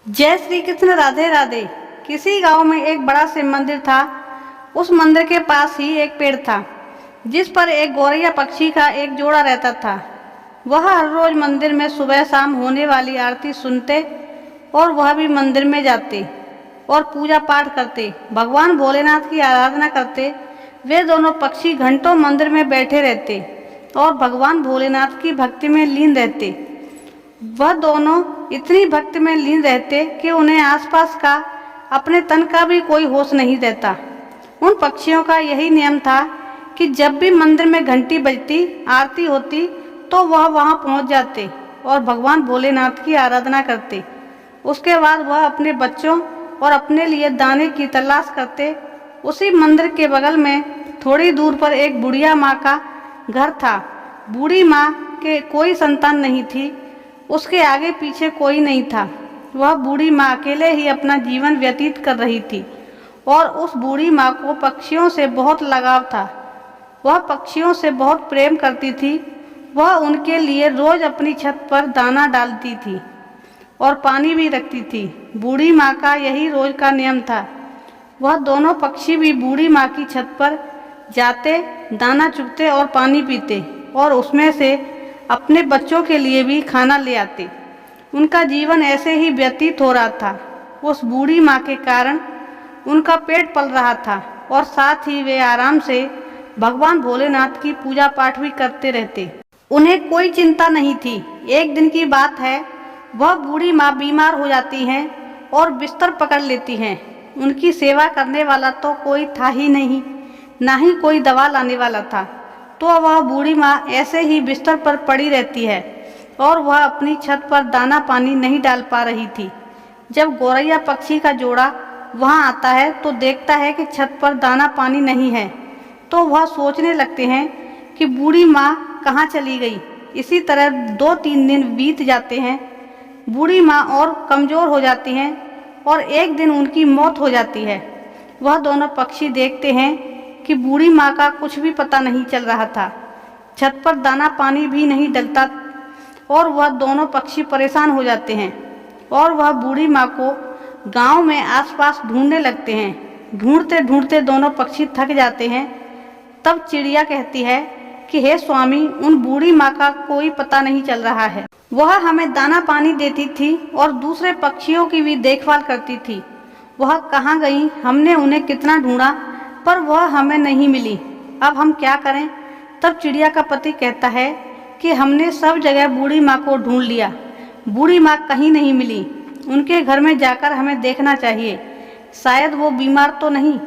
जय श्री कृष्ण, राधे राधे। किसी गांव में एक बड़ा शिव मंदिर था। उस मंदिर के पास ही एक पेड़ था जिस पर एक गौरैया पक्षी का एक जोड़ा रहता था। वह हर रोज मंदिर में सुबह शाम होने वाली आरती सुनते और वह भी मंदिर में जाते और पूजा पाठ करते, भगवान भोलेनाथ की आराधना करते। वे दोनों पक्षी घंटों मंदिर में बैठे रहते और भगवान भोलेनाथ की भक्ति में लीन रहते। वह दोनों इतनी भक्ति में लीन रहते कि उन्हें आसपास का अपने तन का भी कोई होश नहीं रहता। उन पक्षियों का यही नियम था कि जब भी मंदिर में घंटी बजती, आरती होती, तो वह वहां पहुंच जाते और भगवान भोलेनाथ की आराधना करते। उसके बाद वह अपने बच्चों और अपने लिए दाने की तलाश करते। उसी मंदिर के बगल में थोड़ी दूर पर एक बुढ़िया माँ का घर था। बूढ़ी माँ के कोई संतान नहीं थी, उसके आगे पीछे कोई नहीं था। वह बूढ़ी माँ अकेले ही अपना जीवन व्यतीत कर रही थी और उस बूढ़ी माँ को पक्षियों से बहुत लगाव था। वह पक्षियों से बहुत प्रेम करती थी। वह उनके लिए रोज अपनी छत पर दाना डालती थी और पानी भी रखती थी। बूढ़ी माँ का यही रोज का नियम था। वह दोनों पक्षी भी बूढ़ी माँ की छत पर जाते, दाना चुगते और पानी पीते और उसमें से अपने बच्चों के लिए भी खाना ले आते। उनका जीवन ऐसे ही व्यतीत हो रहा था। उस बूढ़ी माँ के कारण उनका पेट पल रहा था और साथ ही वे आराम से भगवान भोलेनाथ की पूजा पाठ भी करते रहते। उन्हें कोई चिंता नहीं थी। एक दिन की बात है, वह बूढ़ी माँ बीमार हो जाती हैं और बिस्तर पकड़ लेती हैं। उनकी सेवा करने वाला तो कोई था ही नहीं, ना ही कोई दवा लाने वाला था। तो वह बूढ़ी माँ ऐसे ही बिस्तर पर पड़ी रहती है और वह अपनी छत पर दाना पानी नहीं डाल पा रही थी। जब गौरैया पक्षी का जोड़ा वहाँ आता है तो देखता है कि छत पर दाना पानी नहीं है। तो वह सोचने लगते हैं कि बूढ़ी माँ कहाँ चली गई। इसी तरह 2-3 दिन बीत जाते हैं। बूढ़ी माँ और कमज़ोर हो जाती हैं और एक दिन उनकी मौत हो जाती है। वह दोनों पक्षी देखते हैं कि बूढ़ी माँ का कुछ भी पता नहीं चल रहा था। छत पर दाना पानी भी नहीं डलता और वह दोनों पक्षी परेशान हो जाते हैं और वह बूढ़ी माँ को गांव में आसपास ढूंढने लगते हैं। ढूंढते ढूंढते दोनों पक्षी थक जाते हैं। तब चिड़िया कहती है कि हे स्वामी, उन बूढ़ी माँ का कोई पता नहीं चल रहा है। वह हमें दाना पानी देती थी और दूसरे पक्षियों की भी देखभाल करती थी। वह कहाँ गई? हमने उन्हें कितना ढूंढा पर वह हमें नहीं मिली। अब हम क्या करें? तब चिड़िया का पति कहता है कि हमने सब जगह बूढ़ी माँ को ढूंढ लिया, बूढ़ी माँ कहीं नहीं मिली। उनके घर में जाकर हमें देखना चाहिए, शायद वो बीमार तो नहीं।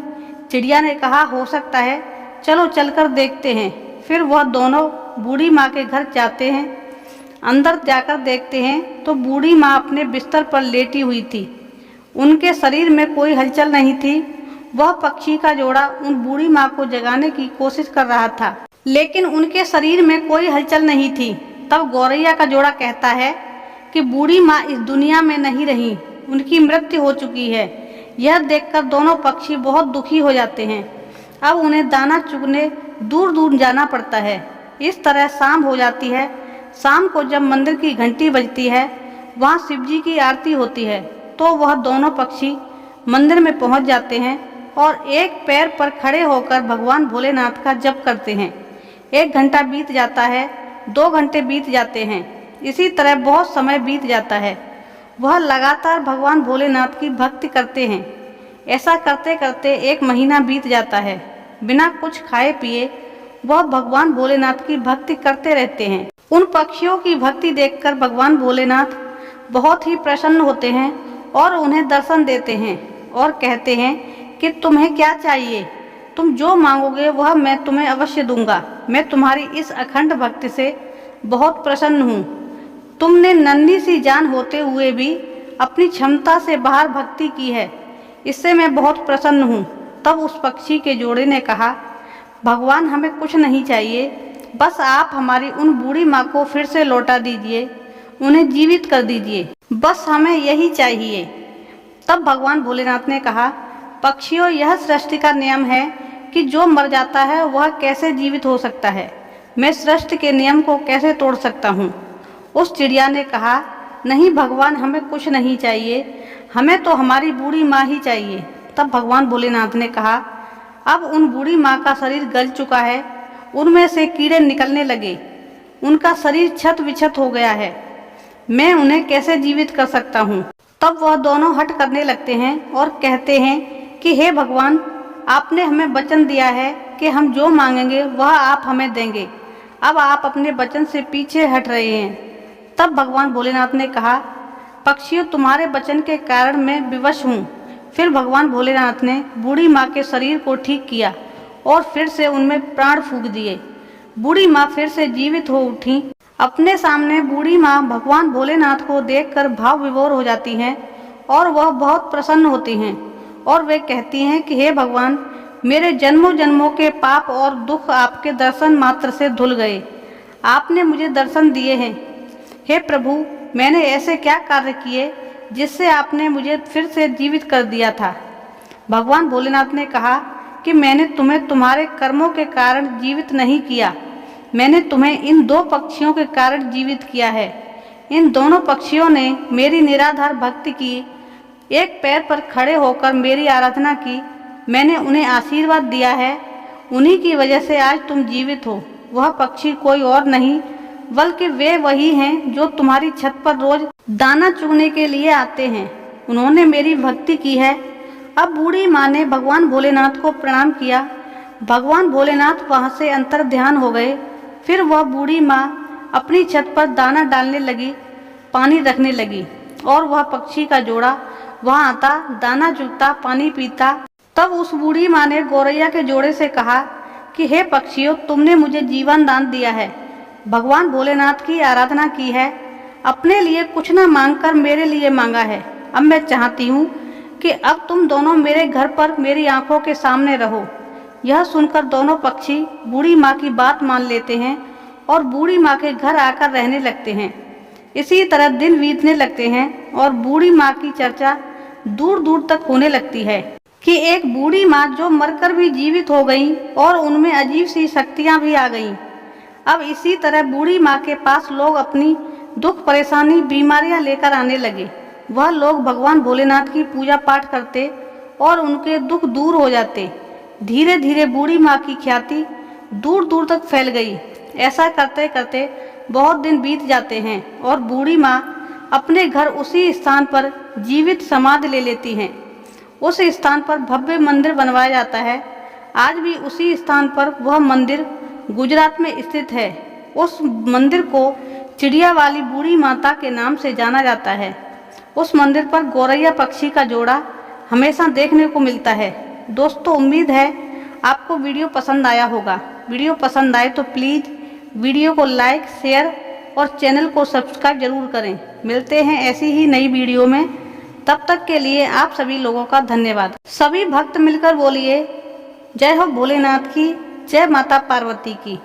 चिड़िया ने कहा, हो सकता है, चलो चलकर देखते हैं। फिर वह दोनों बूढ़ी माँ के घर जाते हैं। अंदर जाकर देखते हैं तो बूढ़ी माँ अपने बिस्तर पर लेटी हुई थी। उनके शरीर में कोई हलचल नहीं थी। वह पक्षी का जोड़ा उन बूढ़ी माँ को जगाने की कोशिश कर रहा था, लेकिन उनके शरीर में कोई हलचल नहीं थी। तब गौरैया का जोड़ा कहता है कि बूढ़ी माँ इस दुनिया में नहीं रही, उनकी मृत्यु हो चुकी है। यह देखकर दोनों पक्षी बहुत दुखी हो जाते हैं। अब उन्हें दाना चुगने दूर दूर जाना पड़ता है। इस तरह शाम हो जाती है। शाम को जब मंदिर की घंटी बजती है, वहाँ शिव जी की आरती होती है, तो वह दोनों पक्षी मंदिर में पहुँच जाते हैं और एक पैर पर खड़े होकर भगवान भोलेनाथ का जप करते हैं। 1 घंटा बीत जाता है, 2 घंटे बीत जाते हैं। इसी तरह बहुत समय बीत जाता है। वह लगातार भगवान भोलेनाथ की भक्ति करते हैं। ऐसा करते करते 1 महीना बीत जाता है। बिना कुछ खाए पिए वह भगवान भोलेनाथ की भक्ति करते रहते हैं। उन पक्षियों की भक्ति देखकर भगवान भोलेनाथ बहुत ही प्रसन्न होते हैं और उन्हें दर्शन देते हैं और कहते हैं कि तुम्हें क्या चाहिए, तुम जो मांगोगे वह मैं तुम्हें अवश्य दूंगा। मैं तुम्हारी इस अखंड भक्ति से बहुत प्रसन्न हूँ। तुमने नन्ही सी जान होते हुए भी अपनी क्षमता से बाहर भक्ति की है, इससे मैं बहुत प्रसन्न हूँ। तब उस पक्षी के जोड़े ने कहा, भगवान हमें कुछ नहीं चाहिए, बस आप हमारी उन बूढ़ी माँ को फिर से लौटा दीजिए, उन्हें जीवित कर दीजिए, बस हमें यही चाहिए। तब भगवान भोलेनाथ ने कहा, पक्षियों, यह सृष्टि का नियम है कि जो मर जाता है वह कैसे जीवित हो सकता है। मैं सृष्टि के नियम को कैसे तोड़ सकता हूँ। उस चिड़िया ने कहा, नहीं भगवान, हमें कुछ नहीं चाहिए, हमें तो हमारी बूढ़ी माँ ही चाहिए। तब भगवान भोलेनाथ ने कहा, अब उन बूढ़ी माँ का शरीर गल चुका है, उनमें से कीड़े निकलने लगे, उनका शरीर छत विछत हो गया है, मैं उन्हें कैसे जीवित कर सकता हूँ। तब वह दोनों हठ करने लगते हैं और कहते हैं कि हे भगवान, आपने हमें वचन दिया है कि हम जो मांगेंगे वह आप हमें देंगे, अब आप अपने वचन से पीछे हट रहे हैं। तब भगवान भोलेनाथ ने कहा, पक्षियों, तुम्हारे वचन के कारण मैं विवश हूँ। फिर भगवान भोलेनाथ ने बूढ़ी माँ के शरीर को ठीक किया और फिर से उनमें प्राण फूंक दिए। बूढ़ी माँ फिर से जीवित हो उठी। अपने सामने बूढ़ी माँ भगवान भोलेनाथ को देखकर भाव विभोर हो जाती हैं और वह बहुत प्रसन्न होती हैं और वे कहती हैं कि हे भगवान, मेरे जन्मों जन्मों के पाप और दुख आपके दर्शन मात्र से धुल गए। आपने मुझे दर्शन दिए हैं। हे प्रभु, मैंने ऐसे क्या कार्य किए जिससे आपने मुझे फिर से जीवित कर दिया था। भगवान भोलेनाथ ने कहा कि मैंने तुम्हें तुम्हारे कर्मों के कारण जीवित नहीं किया, मैंने तुम्हें इन दो पक्षियों के कारण जीवित किया है। इन दोनों पक्षियों ने मेरी निराधार भक्ति की, एक पैर पर खड़े होकर मेरी आराधना की, मैंने उन्हें आशीर्वाद दिया है, उन्हीं की वजह से आज तुम जीवित हो। वह पक्षी कोई और नहीं बल्कि वे वही हैं जो तुम्हारी छत पर रोज दाना चुगने के लिए आते हैं, उन्होंने मेरी भक्ति की है। अब बूढ़ी माँ ने भगवान भोलेनाथ को प्रणाम किया। भगवान भोलेनाथ वहाँ से अंतर ध्यान हो गए। फिर वह बूढ़ी माँ अपनी छत पर दाना डालने लगी, पानी रखने लगी और वह पक्षी का जोड़ा वहाँ आता, दाना चुगता, पानी पीता। तब उस बूढ़ी माँ ने गौरैया के जोड़े से कहा कि हे पक्षियों, तुमने मुझे जीवन दान दिया है, भगवान भोलेनाथ की आराधना की है, अपने लिए कुछ न मांगकर मेरे लिए मांगा है। अब मैं चाहती हूँ कि अब तुम दोनों मेरे घर पर मेरी आंखों के सामने रहो। यह सुनकर दोनों पक्षी बूढ़ी माँ की बात मान लेते हैं और बूढ़ी माँ के घर आकर रहने लगते हैं। इसी तरह दिन बीतने लगते हैं और बूढ़ी माँ की चर्चा दूर दूर तक होने लगती है कि एक बूढ़ी माँ जो मरकर भी जीवित हो गई और उनमें अजीब सी शक्तियाँ भी आ गईं। अब इसी तरह बूढ़ी माँ के पास लोग अपनी दुख, परेशानी, बीमारियाँ लेकर आने लगे। वह लोग भगवान भोलेनाथ की पूजा पाठ करते और उनके दुख दूर हो जाते। धीरे धीरे बूढ़ी माँ की ख्याति दूर दूर तक फैल गई। ऐसा करते करते बहुत दिन बीत जाते हैं और बूढ़ी माँ अपने घर उसी स्थान पर जीवित समाधि ले लेती हैं। उस स्थान पर भव्य मंदिर बनवाया जाता है। आज भी उसी स्थान पर वह मंदिर गुजरात में स्थित है। उस मंदिर को चिड़िया वाली बूढ़ी माता के नाम से जाना जाता है। उस मंदिर पर गौरैया पक्षी का जोड़ा हमेशा देखने को मिलता है। दोस्तों, उम्मीद है आपको वीडियो पसंद आया होगा। वीडियो पसंद आए तो प्लीज़ वीडियो को लाइक, शेयर और चैनल को सब्सक्राइब जरूर करें। मिलते हैं ऐसी ही नई वीडियो में, तब तक के लिए आप सभी लोगों का धन्यवाद। सभी भक्त मिलकर बोलिए, जय हो भोलेनाथ की, जय माता पार्वती की।